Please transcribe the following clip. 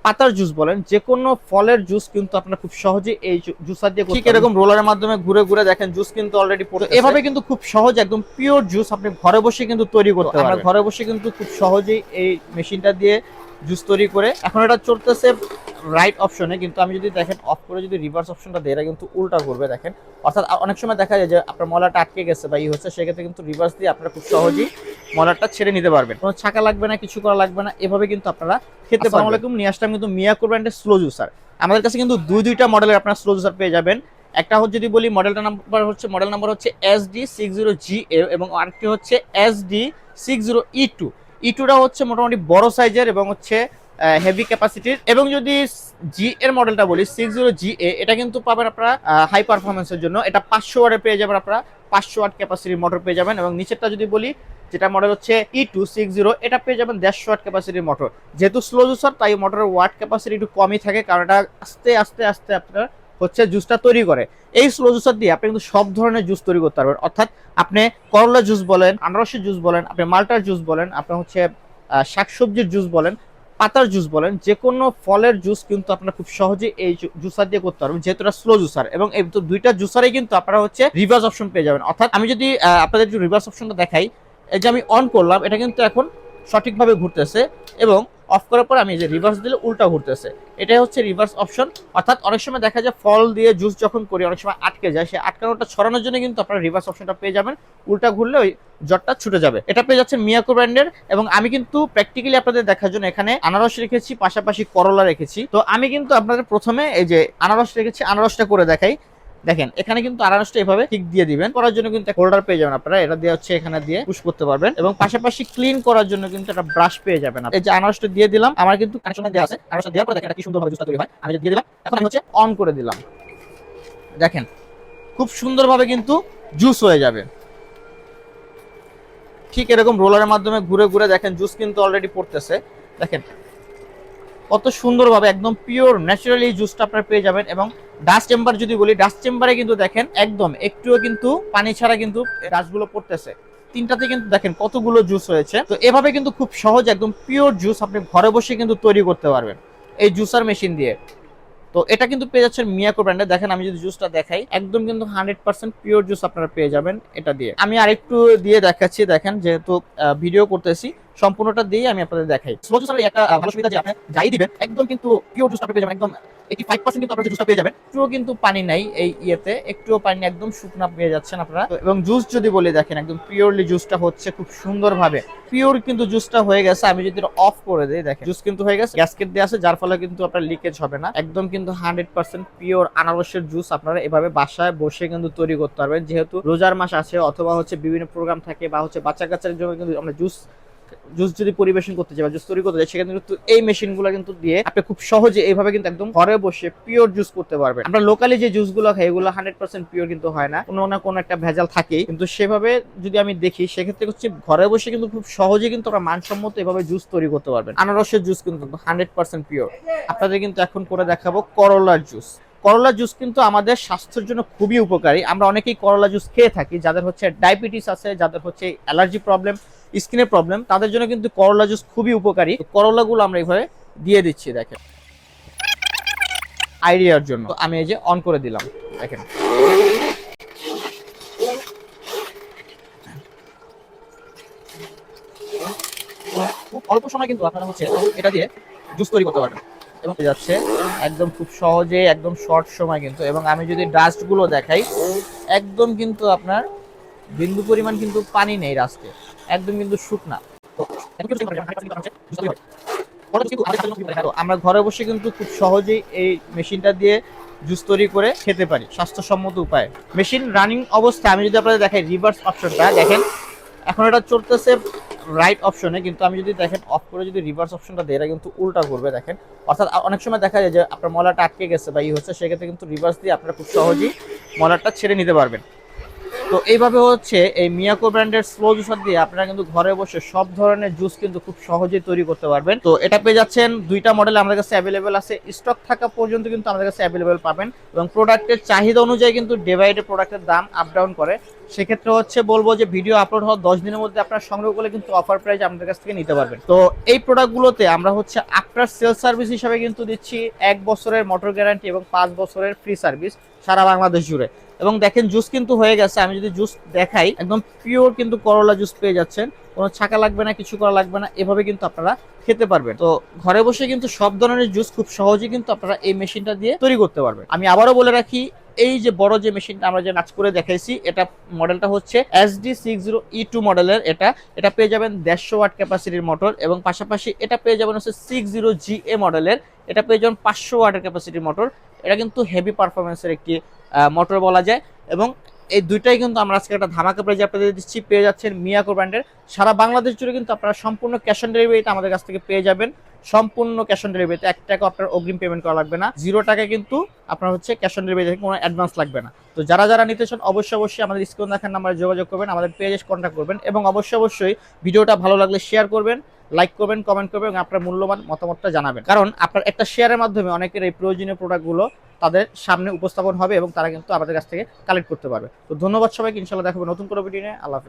পাতার জুস বলেন, যে কোনো ফলের জুস কিন্তু আপনারা খুব সহজেই এই জুসার দিয়ে ঠিক এরকম রোলারের মাধ্যমে ঘুরে ঘুরে দেখেন জুস কিন্তু অলরেডি পড়ে। এভাবে কিন্তু খুব সহজ একদম পিওর জুস আপনি ঘরে বসে কিন্তু তৈরি করতে পারবেন। আমরা ঘরে বসে কিন্তু খুব সহজেই এই মেশিনটা দিয়ে জুস তৈরি করে, এখন এটা চলতেছে রাইট অপশনে, কিন্তু আমি যদি দেখেন অফ করে যদি রিভার্স অপশনটা দেই, এটা কিন্তু উল্টা করবে দেখেন। অর্থাৎ অনেক সময় দেখা যায় যে আপনার মলাটা আটকে গেছে বা হচ্ছে, সেক্ষেত্রে কিন্তু রিভার্স দিয়ে আপনারা খুব সহজেই মলাটা ছেড়ে নিতে পারবেন। কোনো ছাকা লাগবে না, কিছু করা লাগবে না, এভাবে কিন্তু আপনারা খেতে পারবেন। আসসালামু আলাইকুম, নিয়ে আসলাম কিন্তু মিয়াকো ব্র্যান্ডের স্লো জুসার। আমাদের কাছে কিন্তু দুইটা মডেলের আপনারা স্লো জুসার পেয়ে যাবেন। একটা হচ্ছে যদি বলি মডেল নাম্বার হচ্ছে SD60GA এবং আরেকটি হচ্ছে SD60E2। E2টা হচ্ছে মোটামুটি বড় সাইজের এবং হচ্ছে হেভি ক্যাপাসিটির। এবং যদি জি এর মডেলটা বলি 60GA, এটা কিন্তু পাবেন আপনারা হাই পারফরমেন্সের জন্য। এটা 500 ওয়াটের পেয়ে যাবেন আপনারা, 500 ওয়াট ক্যাপাসিটির মোটর পেয়ে যাবেন। এবং নিচেরটা যদি বলি, যেটা মডেল হচ্ছে E260, এটা পেয়ে যাবেন 150 ওয়াট ক্যাপাসিটির মোটর। যেহেতু স্লো জুসার, তাই মোটরের ওয়াট ক্যাপাসিটি একটু কমই থাকে, কারণ এটা আস্তে আস্তে আস্তে আপনার হচ্ছে জুসটা তৈরি করে। এই স্লো জুসার দিয়ে আপনি কিন্তু সব ধরনের জুস তৈরি করতে পারবেন। অর্থাৎ আপনি করলা জুস বলেন, আনারসের জুস বলেন, আপনি মাল্টার জুস বলেন, আপনি হচ্ছে শাকসবজির জুস বলেন, পাতার জুস বলেন, যে কোনো ফলের জুস কিন্তু আপনারা খুব সহজেই এই জুসার দিয়ে করতে পারবেন, যেহেতু এটা স্লো জুসার। এবং এই দুইটা জুসারেই কিন্তু আপনারা হচ্ছে রিভার্স অপশন পেয়ে যাবেন। অর্থাৎ আমি যদি আপনাদের একটু রিভার্স অপশনটা দেখাই, এই যে আমি অন করলাম, এটা কিন্তু এখন সঠিকভাবে ঘুরতেছে এবং অফ করার পর আমি যে রিভার্স দিলে উল্টা ঘুরতেছে। এটাই হচ্ছে রিভার্স অপশন। অর্থাৎ অনেক সময় দেখা যায় ফল দিয়ে জুস যখন করি অনেক সময় আটকে যায়, সেই আটকানোটা ছড়ানোর জন্য কিন্তু আপনারা রিভার্স অপশনটা পেয়ে যাবেন। উল্টা ঘুরলে ওই জটটা ছুটে যাবে। এটা পেয়ে যাচ্ছে মিয়াকো ব্র্যান্ডের। এবং আমি কিন্তু প্র্যাকটিক্যালি আপনাদের দেখার জন্য এখানে আনারস রেখেছি, পাশাপাশি করলা রেখেছি। তো আমি কিন্তু আপনাদের প্রথমে এই যে আনারস রেখেছি, আনারসটা করে দেখাই। দেখেন এখানে কিন্তু আনারসটা এভাবে ঠিক দিয়ে দিবেন। করার জন্য কিন্তু হোল্ডার পেয়ে যাবেন আপনারা, এটা দিয়ে হচ্ছে এখানে দিয়ে পুশ করতে পারবেন। এবং পাশাপাশি ক্লিন করার জন্য কিন্তু একটা ব্রাশ পেয়ে যাবেন। এই যে আনারসটা দিয়ে দিলাম, আমার কিন্তু কানেকশনে দেওয়া আছে। আনারসটা দেওয়ার পরে দেখেন এটা কি সুন্দরভাবে জুসটা তৈরি হয়। আমি দিয়ে দিলাম, এখন আমি হচ্ছে অন করে দিলাম, দেখেন খুব সুন্দরভাবে কিন্তু জুস হয়ে যাবে। ঠিক এরকম রোলারের মাধ্যমে ঘুরে ঘুরে দেখেন জুস কিন্তু অলরেডি পড়তেছে। দেখেন কত সুন্দরভাবে একদম পিওর ন্যাচারালি জুসটা আপনারা পেয়ে যাবেন। এবং ডাস্ট চেম্বার যদি বলি, ডাস্ট চেম্বারে কিন্তু দেখেন একদম একটুও কিন্তু পানি ছাড়া কিন্তু ডাস্টগুলো পড়তেছে। তিনটাতে কিন্তু দেখেন কতগুলো জুস হয়েছে। তো এভাবে কিন্তু খুব সহজ একদম পিওর জুস আপনি ঘরে বসে কিন্তু তৈরি করতে পারবেন এই জুসার মেশিন দিয়ে। তো এটা কিন্তু পেয়ে যাচ্ছেন মিয়াকো ব্র্যান্ডে। দেখেন আমি যদি জুসটা দেখাই, একদম কিন্তু 100% পিওর জুস আপনারা পেয়ে যাবেন এটা দিয়ে। আমি আরেকটু দিয়ে দেখাচ্ছি, দেখেন যেহেতু ভিডিও করতেছি, সম্পূর্ণটা দিয়ে আমি আপনাদের দেখাই। স্লো জুসারের একটা ভালো সুবিধা যে আপনি যাই দিবেন একদম কিন্তু পিওর জুসটা পেয়ে যাবেন। একদম 85% কিন্তু আপনারা জুসটা পেয়ে যাবেন। একটুও কিন্তু পানি নাই এই ইয়েতে, একটুও পানি নেই, একদম শুকনা পেয়ে যাচ্ছেন আপনারা। এবং জুস যদি বলি, দেখেন একদম পিওরলি জুসটা হচ্ছে খুব সুন্দরভাবে পিওর কিন্তু জুসটা হয়ে গেছে। আমি যদি অফ করে দিই, দেখেন জুস কিন্তু হয়ে গেছে, গ্যাসকেট দিয়ে আছে, যার ফলে কিন্তু আপনার লিকেজ হবে না। একদম কিন্তু 100% পিওর আনারসের জুস আপনারা এভাবে বাসায় বসে কিন্তু তৈরি করতে পারবেন। যেহেতু রোজার মাস আছে অথবা হচ্ছে বিভিন্ন প্রোগ্রাম থাকে বা হচ্ছে বাচ্চা কাচ্চার জন্য কিন্তু আমরা জুস যদি পরিবেশন করতে চাই বা জুস তৈরি করতে চাই, সেখানে কিন্তু এই মেশিনগুলো কিন্তু দিয়ে আপনি খুব সহজে এইভাবে কিন্তু একদম ঘরে বসে পিওর জুস করতে পারবেন। আমরা লোকালি যে জুসগুলো খাই এগুলো 100% পিওর কিন্তু হয় না, কোনো না কোনো একটা ভেজাল থাকেই। কিন্তু সেভাবে যদি আমি দেখি, সেক্ষেত্রে হচ্ছে ঘরে বসে কিন্তু খুব সহজে কিন্তু আমরা মানসম্মত এভাবে জুস তৈরি করতে পারবেন। আনারসের জুস কিন্তু 100% পিওর। আপনাদের কিন্তু এখন করে দেখাবো করলার জুস। করলা জুস কিন্তু আমাদের স্বাস্থ্যের জন্য খুবই উপকারী। আমরা অনেকেই করলা জুস খেয়ে থাকি, যাদের হচ্ছে ডায়াবেটিস আছে, যাদের হচ্ছে অ্যালার্জি প্রবলেম, স্কিনের প্রবলেম, তাদের জন্য কিন্তু করলা জুস খুবই উপকারী। করলাগুলো আমরা এইভাবে দিয়ে দিচ্ছি, দেখেন আইডিয়ার জন্য। আমি এই যে অন করে দিলাম, দেখেন খুব অল্প সময় কিন্তু আপনারা হচ্ছে এটা দিয়ে জুস তৈরি করতে পারবেন এবং যাচ্ছে একদম খুব সহজে, একদম শর্ট সময় কিন্তু। এবং আমি যদি ডাস্ট গুলো দেখাই, একদম কিন্তু আপনার বিন্দু পরিমাণ কিন্তু পানি নেই রাস্তে, একদম কিন্তু শুকনা। আমরা ঘরে বসে কিন্তু খুব সহজেই এই মেশিনটা দিয়ে জুস তৈরি করে খেতে পারি স্বাস্থ্যসম্মত উপায়ে। মেশিন রানিং অবস্থায় আমি যদি আপনাদের দেখাই রিভার্স অপশনটা, দেখেন এখন এটা চলতেছে রাইট অপশনে, কিন্তু আমি যদি দেখেন অফ করে যদি রিভার্স অপশনটা দেয়, এটা কিন্তু উল্টা করবে দেখেন। অর্থাৎ অনেক সময় দেখা যায় যে আপনার মলাটা আটকে গেছে বা হচ্ছে, সেক্ষেত্রে কিন্তু রিভার্স দিয়ে আপনারা খুব সহজেই মলাটা ছেড়ে নিতে পারবেন। তো এইভাবে হচ্ছে এই মিয়াকো ব্র্যান্ডের স্লো জুসার দিয়ে আপনারা কিন্তু ঘরে বসে সব ধরনের জুস কিন্তু খুব সহজেই তৈরি করতে পারবেন। তো এটা পেয়ে যাচ্ছেন দুইটা মডেল আমাদের কাছে অ্যাভেলেবেল আছে, স্টক থাকা পর্যন্ত কিন্তু আমাদের কাছে অ্যাভেলেবেল পাবেন এবং প্রোডাক্টের চাহিদা অনুযায়ী কিন্তু ডে বাই ডে প্রোডাক্টের দাম আপ ডাউন করে। সেক্ষেত্রে হচ্ছে বলবো যে ভিডিও আপলোড হওয়ার 10 দিনের মধ্যে আপনার সংগ্রহ করলে কিন্তু অফার প্রাইস আমাদের কাছ থেকে নিতে পারবেন। তো এই প্রোডাক্টগুলোতে আমরা হচ্ছে আফটার সেল সার্ভিস হিসাবে কিন্তু দিচ্ছি 1 বছরের মোটর গ্যারান্টি এবং 5 বছরের ফ্রি সার্ভিস সারা বাংলাদেশ জুড়ে। এবং দেখেন জুস কিন্তু হয়ে গেছে, আমি যদি জুস দেখাই একদম পিওর কিন্তু করলা জুস পেয়ে যাচ্ছেন, কোনো ছাকা লাগবে না, কিছু করা লাগবে না, এভাবে কিন্তু আপনারা খেতে পারবেন। তো ঘরে বসে কিন্তু সব ধরনের জুস খুব সহজেই কিন্তু আপনারা এই মেশিনটা দিয়ে তৈরি করতে পারবেন। আমি আবারও বলে রাখি, এই যে বড় যে মেশিনটা আমরা যে নাচ করে দেখাইছি, এটা মডেলটা হচ্ছে SD60E2 মডেলের। এটা পেয়ে যাবেন 150 ওয়াট ক্যাপাসিটির মোটর এবং পাশাপাশি এটা পেয়ে যাবেন হচ্ছে 60GA মডেলের, এটা পেয়ে যাবেন 500 ওয়াটের ক্যাপাসিটির মোটর। এটা কিন্তু হেভি পারফরমেন্সের একটি মোটর বলা যায় এবং এই দুইটাই কিন্তু আমরা আজকে একটা ধামাকা প্রাইজে আপনাদের দিচ্ছি। পেয়ে যাচ্ছেন মিয়াকো ব্র্যান্ডের। সারা বাংলাদেশ জুড়ে কিন্তু আপনারা সম্পূর্ণ ক্যাশ অন ডেলিভারিতে আমাদের কাছ থেকে পেয়ে যাবেন, সম্পূর্ণ ক্যাশ অন ডেলিভারিতে। 1 টাকা আপনার অগ্রিম পেমেন্ট করা লাগবে না, 0 টাকা কিন্তু আপনার হচ্ছে ক্যাশ অন ডেলিভারি থেকে কোনো অ্যাডভান্স লাগবে না। তো যারা যারা নিতে চান অবশ্যই আমাদের স্ক্রিন দেখার নাম্বারে যোগাযোগ করবেন, আমাদের পেজে কন্ট্যাক্ট করবেন এবং অবশ্যই ভিডিওটা ভালো লাগলে শেয়ার করবেন, লাইক করবেন, কমেন্ট করবেন এবং আপনার মূল্যবান মতামতটা জানাবেন। কারণ আপনার একটা শেয়ারের মাধ্যমে অনেকের এই প্রয়োজনীয় প্রোডাক্টগুলো তাদের সামনে উপস্থাপন হবে এবং তারা কিন্তু আমাদের কাছ থেকে কালেক্ট করতে পারবে। তো ধন্যবাদ সবাইকে, ইনশাআল্লাহ দেখাবো নতুন কোনো ভিডিও নিয়ে। আল্লাহ হাফেজ।